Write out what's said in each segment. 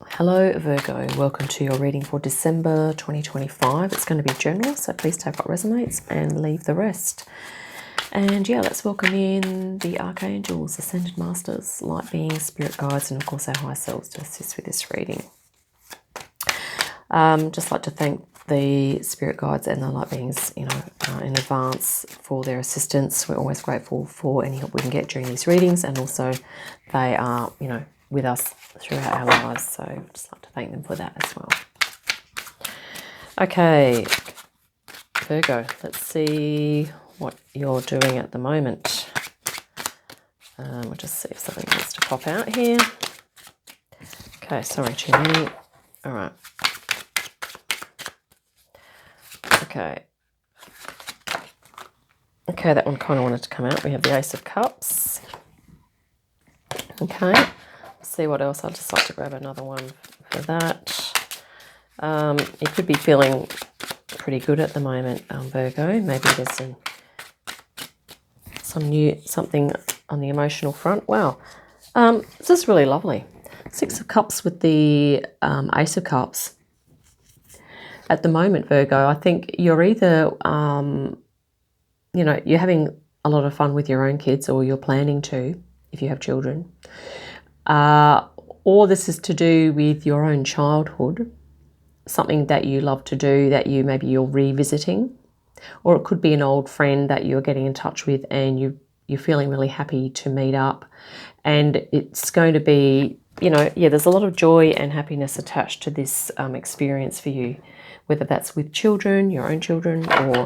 Hello Virgo, welcome to your reading for December 2025. It's going to be general, so please take what resonates and leave the rest. And yeah, let's welcome in the Archangels, Ascended Masters, Light Beings, Spirit Guides, and of course our higher selves to assist with this reading. Just like to thank the Spirit Guides and the Light Beings, in advance for their assistance. We're always grateful for any help we can get during these readings, and also they are, with us throughout our lives, so I'd just like to thank them for that as well. Okay, Virgo, let's see what you're doing at the moment. We'll just see if something wants to pop out here. Okay, sorry, too many. All right. Okay. Okay, that one kind of wanted to come out. We have the Ace of Cups. Okay. See what else. I'd just like to grab another one for that. You could be feeling pretty good at the moment, Virgo. Maybe there's something on the emotional front. Wow, this is really lovely. Six of Cups with the Ace of Cups. At the moment, Virgo, I think you're either you're having a lot of fun with your own kids, or you're planning to if you have children. Or this is to do with your own childhood, something that you love to do that maybe you're revisiting, or it could be an old friend that you're getting in touch with and you're feeling really happy to meet up, and it's going to be, there's a lot of joy and happiness attached to this experience for you, whether that's with children, your own children, or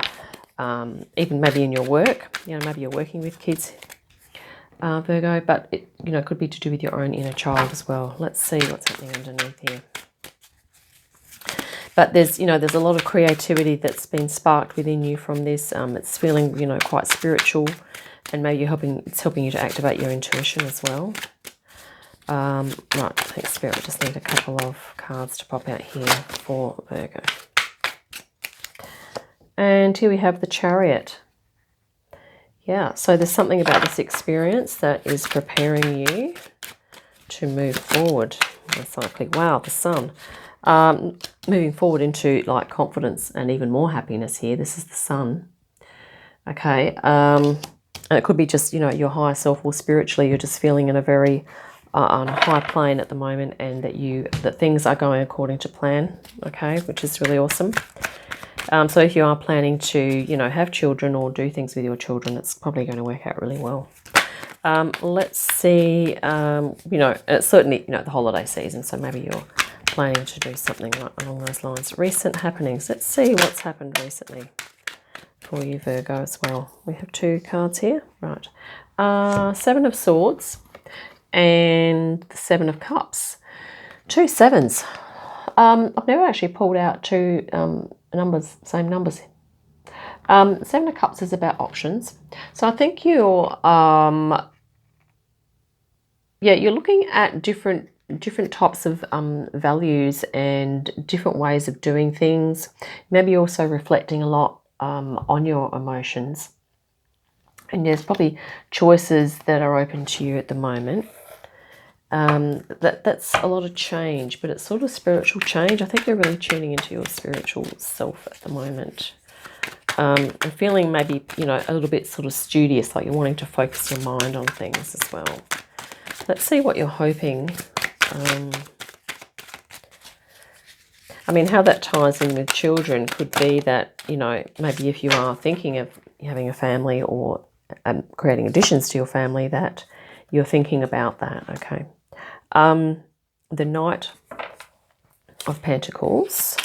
even maybe in your work, maybe you're working with kids, Virgo, but it could be to do with your own inner child as well. Let's see what's happening underneath here. But there's a lot of creativity that's been sparked within you from this. It's feeling quite spiritual, and maybe it's helping you to activate your intuition as well. Right, I think Spirit, we just need a couple of cards to pop out here for Virgo. And here we have the Chariot. Yeah, so there's something about this experience that is preparing you to move forward. Most likely, wow, the Sun. Moving forward into like confidence and even more happiness here. This is the Sun. Okay, and it could be just, your higher self, or spiritually you're just feeling in a very on a high plane at the moment, and that things are going according to plan, okay, which is really awesome. So if you are planning to, have children or do things with your children, it's probably going to work out really well. Let's see, it's certainly, the holiday season, so maybe you're planning to do something along those lines. Recent happenings. Let's see what's happened recently for you, Virgo, as well. We have two cards here. Right. Seven of Swords and the Seven of Cups. Two sevens. I've never actually pulled out two same numbers. Seven of Cups is about options. So I think you're looking at different types of values and different ways of doing things. Maybe you're also reflecting a lot on your emotions. And there's probably choices that are open to you at the moment. That's a lot of change, but it's sort of spiritual change. I think you're really tuning into your spiritual self at the moment. And feeling maybe, a little bit sort of studious, like you're wanting to focus your mind on things as well. Let's see what you're hoping. How that ties in with children could be that, maybe if you are thinking of having a family or creating additions to your family, that you're thinking about that, okay. The Knight of Pentacles.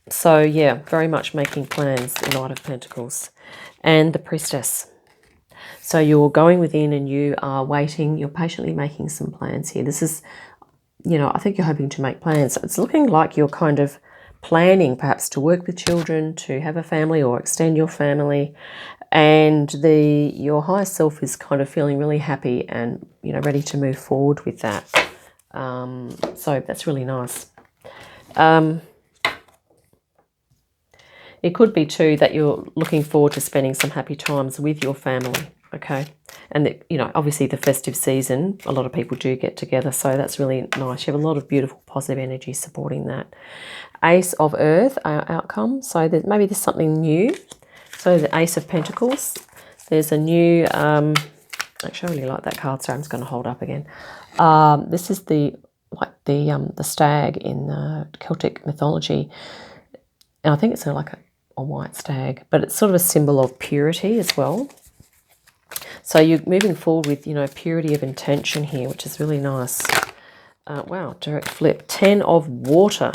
So yeah, very much making plans, the Knight of Pentacles. And the Priestess. So you're going within and you are waiting, you're patiently making some plans here. This is, I think you're hoping to make plans. So it's looking like you're kind of planning perhaps to work with children, to have a family or extend your family. And your higher self is kind of feeling really happy and, ready to move forward with that. So that's really nice. It could be too that you're looking forward to spending some happy times with your family. okay? And, you know, obviously the festive season, a lot of people do get together, so that's really nice. You have a lot of beautiful positive energy supporting that. Ace of Earth, our outcome. So maybe there's something new. So the Ace of Pentacles. There's a new, actually I really like that card, so I'm just going to hold up again. This is the stag in Celtic mythology. And I think it's like a white stag, but it's sort of a symbol of purity as well. So you're moving forward with, you know, purity of intention here, which is really nice. Wow, direct flip. 10 of Water.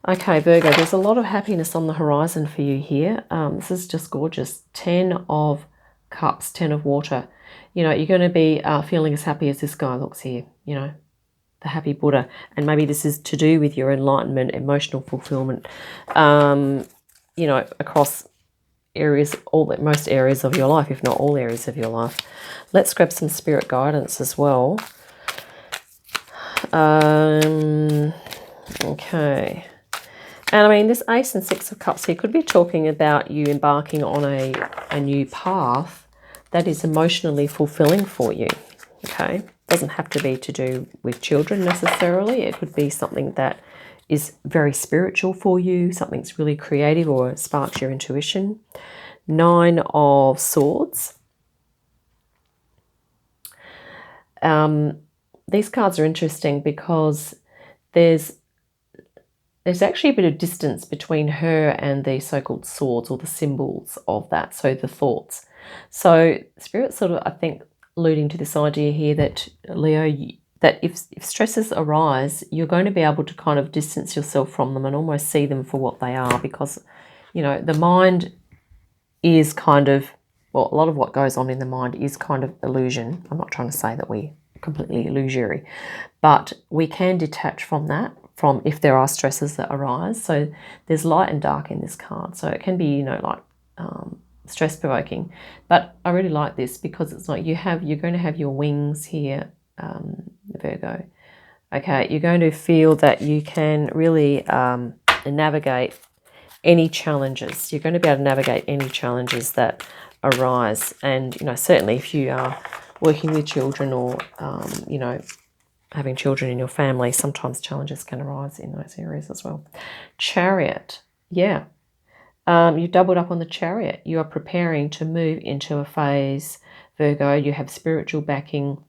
Okay, Virgo, there's a lot of happiness on the horizon for you here. This is just gorgeous. 10 of Cups, 10 of Water. You know, you're going to be feeling as happy as this guy looks here, you know, the happy Buddha. And maybe this is to do with your enlightenment, emotional fulfillment, you know, across areas, most areas of your life, if not all areas of your life. Let's grab some spirit guidance as well. Okay. And I mean, this Ace and Six of Cups here could be talking about you embarking on a new path that is emotionally fulfilling for you, okay? Doesn't have to be to do with children necessarily. It could be something that is very spiritual for you, something's really creative or sparks your intuition. 9 of Swords. These cards are interesting because there's actually a bit of distance between her and the so-called swords, or the symbols of that, so the thoughts. So Spirit sort of, I think, alluding to this idea here that, Leo, that if stresses arise, you're going to be able to kind of distance yourself from them and almost see them for what they are, because, you know, the mind is kind of, well, a lot of what goes on in the mind is kind of illusion. I'm not trying to say that we're completely illusory, but we can detach from that, from if there are stresses that arise. So there's light and dark in this card. So it can be, you know, like stress provoking. But I really like this because it's like you're going to have your wings here, Virgo. Okay, you're going to feel that you can really navigate any challenges. You're going to be able to navigate any challenges that arise. And, you know, certainly if you are working with children or, you know, having children in your family, sometimes challenges can arise in those areas as well. Chariot, yeah. You doubled up on the Chariot. You are preparing to move into a phase, Virgo. You have spiritual backing,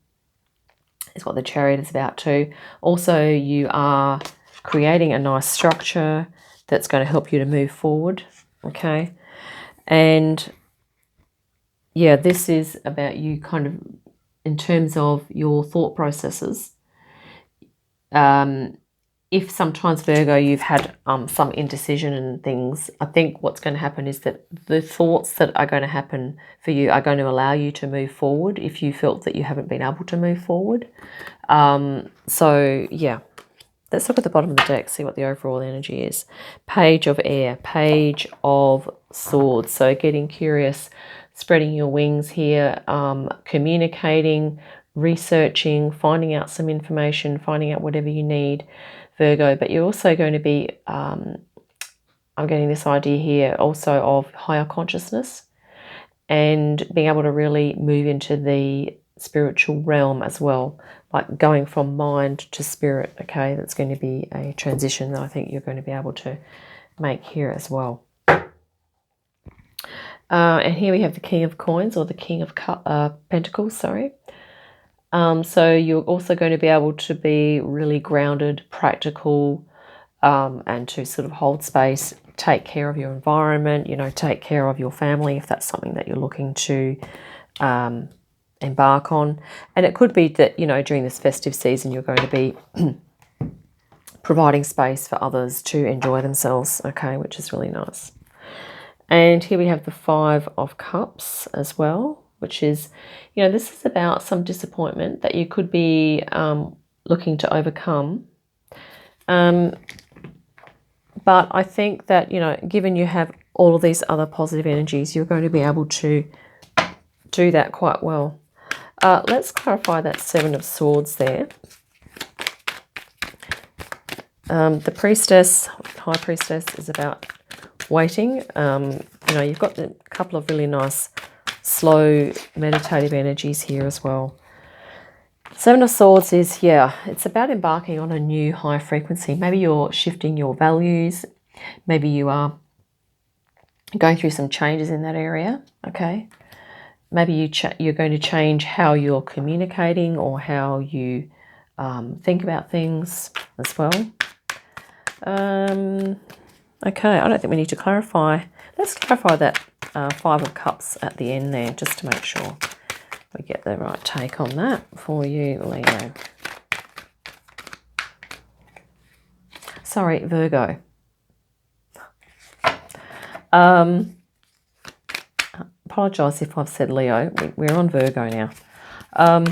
is what the Chariot is about too. Also, you are creating a nice structure that's going to help you to move forward, okay? And, yeah, this is about you kind of, in terms of your thought processes. If sometimes, Virgo, you've had some indecision and things, I think what's going to happen is that the thoughts that are going to happen for you are going to allow you to move forward if you felt that you haven't been able to move forward. So, yeah, let's look at the bottom of the deck, see what the overall energy is. Page of Air, Page of Swords. So getting curious, spreading your wings here, communicating, researching, finding out some information, finding out whatever you need, Virgo. But you're also going to be, I'm getting this idea here also of higher consciousness and being able to really move into the spiritual realm as well, like going from mind to spirit, okay? That's going to be a transition that I think you're going to be able to make here as well. And here we have the King of Coins, or the King of Pentacles, sorry. So you're also going to be able to be really grounded, practical, and to sort of hold space, take care of your environment, you know, take care of your family if that's something that you're looking to embark on. And it could be that, you know, during this festive season you're going to be providing space for others to enjoy themselves, okay, which is really nice. And here we have the 5 of Cups as well, which is, you know, this is about some disappointment that you could be looking to overcome. But I think that, you know, given you have all of these other positive energies, you're going to be able to do that quite well. Let's clarify that 7 of Swords there. The Priestess, High Priestess, is about waiting. You know, you've got a couple of really nice slow meditative energies here as well. Seven of Swords is, yeah, it's about embarking on a new high frequency. Maybe you're shifting your values. Maybe you are going through some changes in that area, okay? Maybe you're going to change how you're communicating or how you think about things as well. Okay, I don't think we need to clarify. Let's clarify that Five of Cups at the end there, just to make sure we get the right take on that for you, Leo. Sorry, Virgo. Apologise if I've said Leo. We're on Virgo now.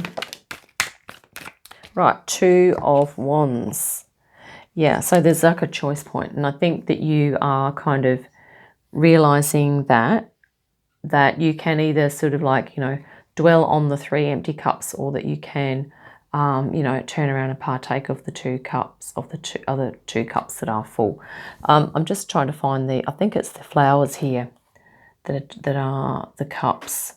Right, Two of Wands. Yeah, so there's like a choice point, and I think that you are kind of realising that you can either sort of like, you know, dwell on the three empty cups, or that you can, you know, turn around and partake of the two cups, of the other two cups that are full. I'm just trying to find I think it's the flowers here that are the cups.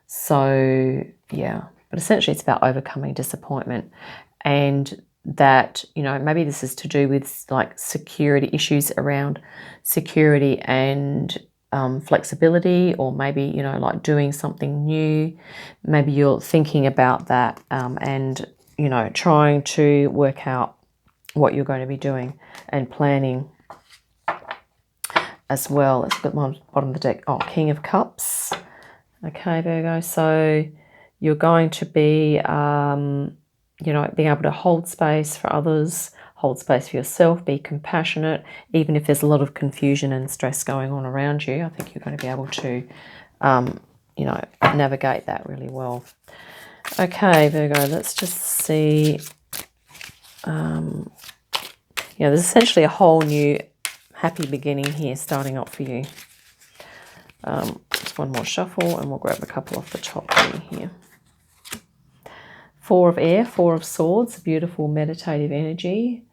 So yeah, but essentially it's about overcoming disappointment, and that, you know, maybe this is to do with like security issues around security and flexibility, or maybe, you know, like doing something new. Maybe you're thinking about that and, you know, trying to work out what you're going to be doing and planning as well. Let's look at my bottom of the deck. Oh, King of Cups. Okay, Virgo. So you're going to be, you know, being able to hold space for others, hold space for yourself, be compassionate, even if there's a lot of confusion and stress going on around you. I think you're going to be able to, you know, navigate that really well. Okay, Virgo, let's just see. You know, there's essentially a whole new happy beginning here starting up for you. Just one more shuffle and we'll grab a couple off the top here. Four of Air, Four of Swords, beautiful meditative energy.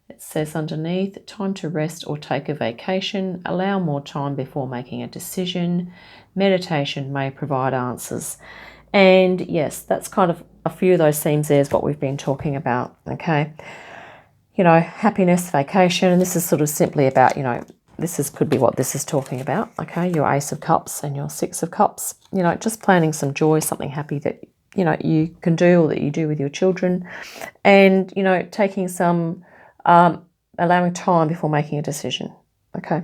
It says underneath, time to rest or take a vacation. Allow more time before making a decision. Meditation may provide answers. And yes, that's kind of a few of those themes there is what we've been talking about, okay? You know, happiness, vacation, and this is sort of simply about, you know, could be what this is talking about, okay? Your Ace of Cups and your Six of Cups, you know, just planning some joy, something happy that, you know, you can do or that you do with your children, and, you know, taking some, allowing time before making a decision, okay?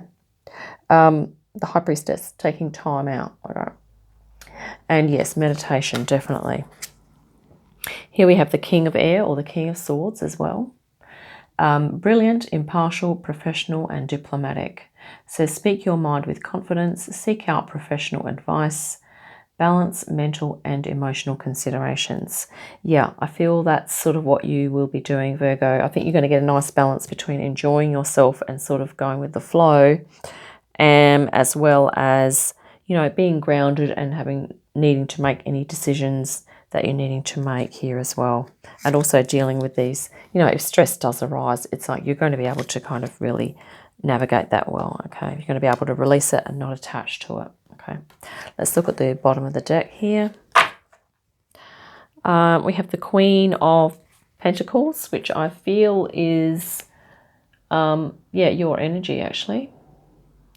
The High Priestess, taking time out, okay? And yes, meditation, definitely. Here we have the King of Air, or the King of Swords as well. Brilliant, impartial, professional, and diplomatic. So speak your mind with confidence, seek out professional advice, balance mental and emotional considerations. Yeah, I feel that's sort of what you will be doing, Virgo. I think you're going to get a nice balance between enjoying yourself and sort of going with the flow, as well as, you know, being grounded and needing to make any decisions that you're needing to make here as well. And also dealing with these, you know, if stress does arise, it's like you're going to be able to kind of really navigate that well, okay? You're going to be able to release it and not attach to it, okay? Let's look at the bottom of the deck here. We have the Queen of Pentacles, which I feel is, yeah, your energy actually.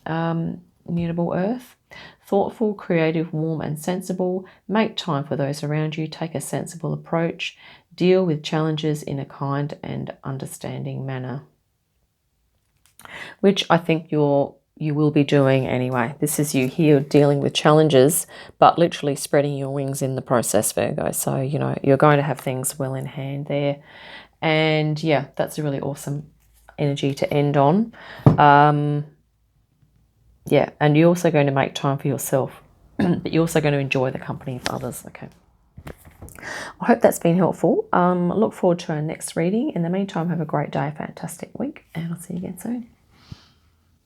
Immutable Earth. Thoughtful, creative, warm and sensible. Make time for those around you. Take a sensible approach. Deal with challenges in a kind and understanding manner. Which I think you will be doing anyway. This is you here dealing with challenges, but literally spreading your wings in the process, Virgo. So, you know, you're going to have things well in hand there. And yeah, that's a really awesome energy to end on. Yeah, and you're also going to make time for yourself, but you're also going to enjoy the company of others, okay? I hope that's been helpful. I look forward to our next reading. In the meantime, have a great day, fantastic week, and I'll see you again soon.